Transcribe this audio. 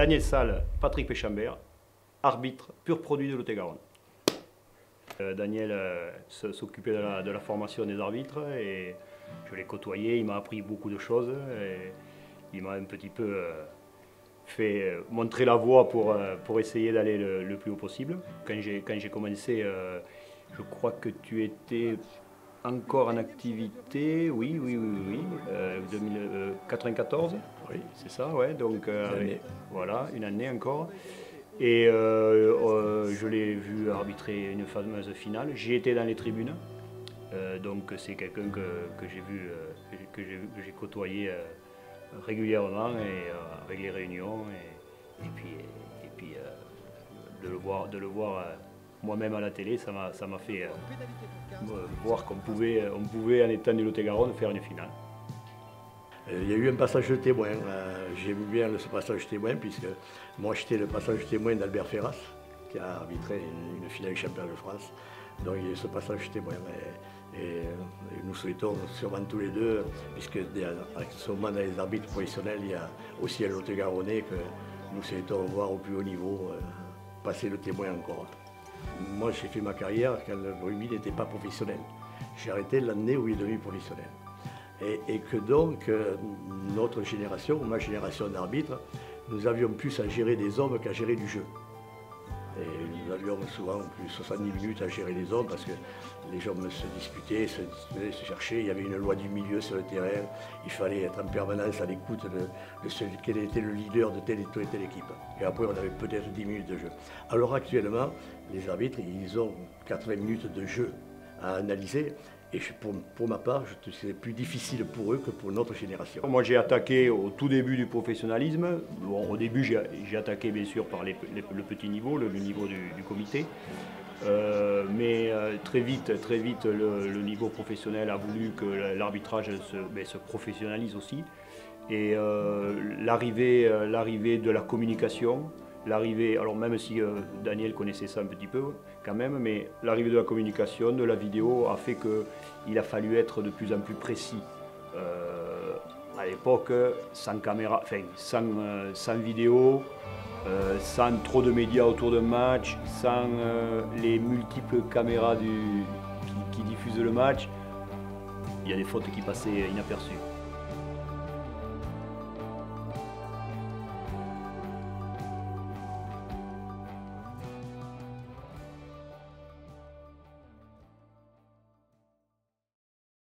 Daniel Salle, Patrick Péchambert, arbitre pur produit de Lot-et-Garonne. Daniel s'occupait de la formation des arbitres et je l'ai côtoyé, il m'a appris beaucoup de choses et il m'a un petit peu fait montrer la voie pour essayer d'aller le plus haut possible. Quand j'ai commencé, je crois que tu étais encore en activité, oui, 2094, oui, c'est ça, ouais, donc voilà, une année encore. Et je l'ai vu arbitrer une fameuse finale. J'ai été dans les tribunes, donc c'est quelqu'un que j'ai vu, que j'ai côtoyé régulièrement et avec les réunions et puis de le voir moi-même à la télé, ça m'a fait voir qu'on pouvait en étant du Lot-et-Garonne faire une finale. Il y a eu un passage de témoin. J'ai vu bien ce passage témoin puisque moi j'étais le passage témoin d'Albert Ferras qui a arbitré une finale du championnat de France. Donc il y a eu ce passage témoin. Et nous souhaitons sûrement tous les deux, puisque actuellement dans les arbitres professionnels, il y a aussi un Lot-et-Garonnais que nous souhaitons voir au plus haut niveau passer le témoin encore. Moi j'ai fait ma carrière quand le rugby n'était pas professionnel. J'ai arrêté l'année où il est devenu professionnel. Et que donc notre génération, ma génération d'arbitres, nous avions plus à gérer des hommes qu'à gérer du jeu. Et nous avions souvent plus 70 minutes à gérer les hommes parce que les hommes se disputaient, se cherchaient, il y avait une loi du milieu sur le terrain, il fallait être en permanence à l'écoute de celui qui était le leader de telle et telle équipe. Et après on avait peut-être 10 minutes de jeu. Alors actuellement, les arbitres, ils ont 80 minutes de jeu à analyser. Et pour ma part, c'est plus difficile pour eux que pour notre génération. Moi j'ai attaqué au tout début du professionnalisme. Bon, au début j'ai attaqué bien sûr par le petit niveau, le niveau du comité. Mais très vite le niveau professionnel a voulu que l'arbitrage se professionnalise aussi. Et l'arrivée de la communication, alors même si Daniel connaissait ça un petit peu quand même, mais l'arrivée de la communication, de la vidéo a fait qu'il a fallu être de plus en plus précis. À l'époque, sans caméra, enfin sans vidéo, sans trop de médias autour d'un match, sans les multiples caméras qui diffusent le match, il y a des fautes qui passaient inaperçues.